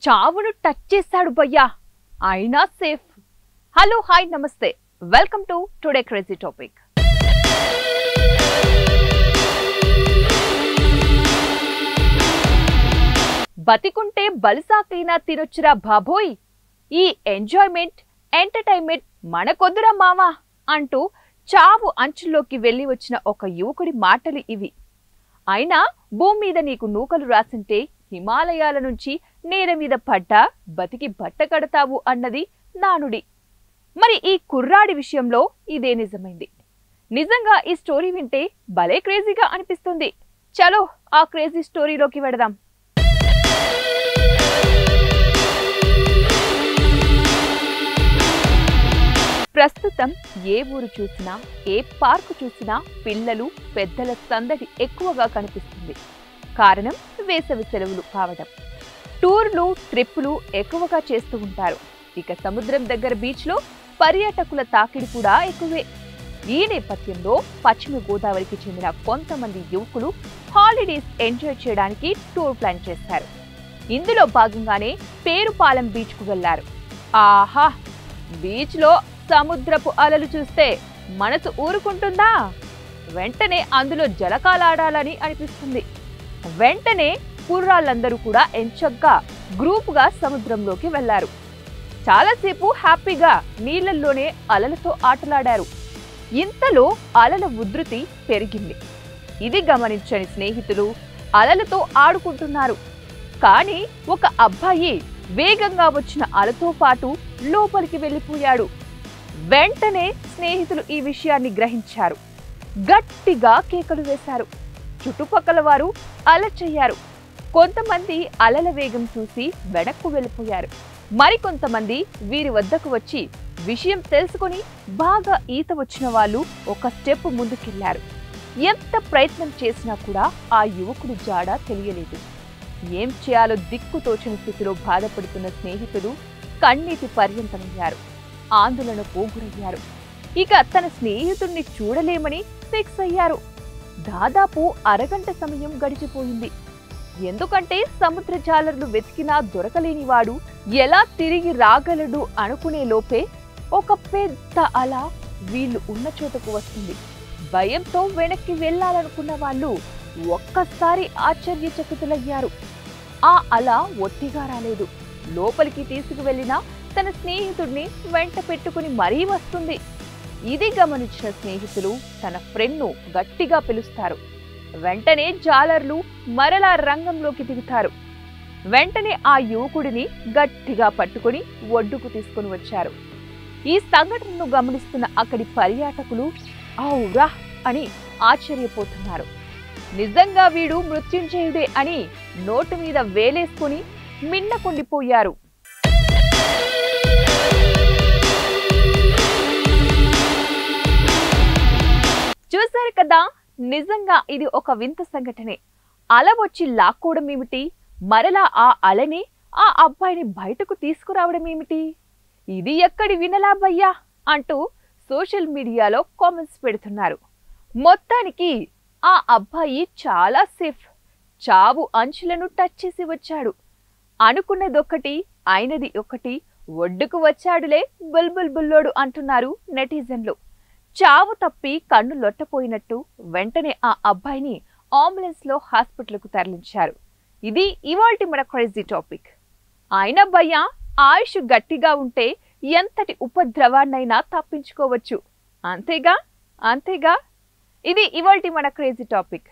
చావును టచ్ చేశాడు భయ్యా, అయినా సేఫ్. హలో హాయ్ నమస్తే, welcome to today crazy topic. బతికుంటే బలిసాకైనా తినొచ్చురా బాబోయ్, ఈ ఎంజాయ్మెంట్ ఎంటర్టైన్మెంట్ మనకొద్దురా మావా అంటూ చావు అంచుల్లోకి వెళ్లి వచ్చిన ఒక యువకుడి మాటలు ఇవి. అయినా భూమి మీద నీకు నూకలు రాసింటే హిమాలయాల నుంచి నేల మీద పడ్డా బతికి బట్ట కడతావు అన్నది నానుడి. మరి ఈ కుర్రాడి విషయంలో ఇదే నిజమైంది. నిజంగా ఈ స్టోరీ వింటే భలే క్రేజీగా అనిపిస్తుంది. చలో ఆ క్రేజీ స్టోరీలోకి వెడదాం. ప్రస్తుతం ఏ ఊరు చూసినా, ఏ పార్కు చూసినా పిల్లలు పెద్దల సందడి ఎక్కువగా కనిపిస్తుంది. కారణం వేసవి సెలవులు కావడం. టూర్లు ట్రిప్పులు ఎక్కువగా చేస్తూ ఉంటారు. ఇక సముద్రం దగ్గర బీచ్లో పర్యాటకుల తాకిడి కూడా ఎక్కువే. ఈ నేపథ్యంలో పశ్చిమ గోదావరికి చెందిన కొంతమంది యువకులు హాలిడేస్ ఎంజాయ్ చేయడానికి టూర్ ప్లాన్ చేశారు. ఇందులో భాగంగానే పేరుపాలెం బీచ్ కు వెళ్లారు. ఆహా, బీచ్ లో సముద్రపు అలలు చూస్తే మనసు ఊరుకుంటుందా? వెంటనే అందులో జలకాలాడాలని అనిపిస్తుంది. వెంటనే కుర్రాళ్ళందరూ కూడా ఎంచక్కా గ్రూపుగా సముద్రంలోకి వెళ్లారు. చాలాసేపు హ్యాపీగా నీళ్లల్లోనే అలలతో ఆటలాడారు. ఇంతలో అలల ఉధృతి పెరిగింది. ఇది గమనించని స్నేహితులు అలలతో ఆడుకుంటున్నారు. కానీ ఒక అబ్బాయి వేగంగా వచ్చిన అలతో పాటు లోపలికి వెళ్లిపోయాడు. వెంటనే స్నేహితులు ఈ విషయాన్ని గ్రహించారు. గట్టిగా కేకలు వేశారు. చుట్టుపక్కల వారు అలర్చయ్యారు. కొంతమంది అలల వేగం చూసి వెనక్కు వెళ్ళిపోయారు. మరికొంతమంది వీరి వద్దకు వచ్చి విషయం తెలుసుకుని బాగా ఈత వచ్చిన వాళ్ళు ఒక స్టెప్ ముందుకెళ్లారు. ఎంత ప్రయత్నం చేసినా కూడా ఆ యువకుడి జాడ తెలియలేదు. ఏం చేయాలో దిక్కుతోచని స్థితిలో బాధపడుతున్న స్నేహితులు కన్నీటి పర్యంతమయ్యారు. ఆందోళనకు గురయ్యారు. ఇక తన స్నేహితుడిని చూడలేమని ఫిక్స్ అయ్యారు. దాదాపు అరగంట సమయం గడిచిపోయింది. ఎందుకంటే సముద్ర జాలర్లు వెతికినా దొరకలేనివాడు ఎలా తిరిగి రాగలడు అనుకునే లోపే ఒక పెద్ద అల వీళ్ళు ఉన్న చోటకు వస్తుంది. భయంతో వెనక్కి వెళ్లాలనుకున్న వాళ్ళు ఒక్కసారి ఆశ్చర్యచకితులయ్యారు. ఆ అల ఒట్టిగా రాలేదు. లోపలికి తీసుకువెళ్లినా తన స్నేహితుడిని వెంట పెట్టుకుని మరీ వస్తుంది. ఇది గమనించిన స్నేహితులు తన ఫ్రెండ్ను గట్టిగా పిలుస్తారు. వెంటనే జాలర్లు మరలా రంగంలోకి దిగుతారు. వెంటనే ఆ యువకుడిని గట్టిగా పట్టుకుని ఒడ్డుకు తీసుకుని వచ్చారు. ఈ సంఘటనను గమనిస్తున్న అక్కడి పర్యాటకులు ఔరా అని ఆశ్చర్యపోతున్నారు. నిజంగా వీడు మృత్యుంజయుడే అని నోటు మీద వేలేసుకుని మిన్నకుండిపోయారు. చూశారు కదా, నిజంగా ఇది ఒక వింత సంఘటనే. అల వచ్చి లాక్కోవడం ఏమిటి, మరలా ఆ అలని ఆ అబ్బాయిని బయటకు తీసుకురావడం ఏమిటి? ఇది ఎక్కడి వినలా భయ్యా అంటూ సోషల్ మీడియాలో కామెంట్స్ పెడుతున్నారు. మొత్తానికి ఆ అబ్బాయి చాలా సేఫ్. చావు అంచులను టచ్ చేసి వచ్చాడు. అనుకున్నదొక్కటి అయినది ఒకటి, ఒడ్డుకు వచ్చాడులే బుల్బుల్ బుల్లోడు అంటున్నారు నెటిజన్లు. చావు తప్పి కన్ను లొట్టపోయినట్టు వెంటనే ఆ అబ్బాయిని అంబులెన్స్ లో హాస్పిటల్కు తరలించారు. ఇది ఇవాల్టి మన క్రేజీ టాపిక్. అయినా భయ్యా, ఆయుష్ గట్టిగా ఉంటే ఎంతటి ఉపద్రవాన్నైనా తప్పించుకోవచ్చు. అంతేగా అంతేగా. ఇది ఇవాల్టి మన క్రేజీ టాపిక్.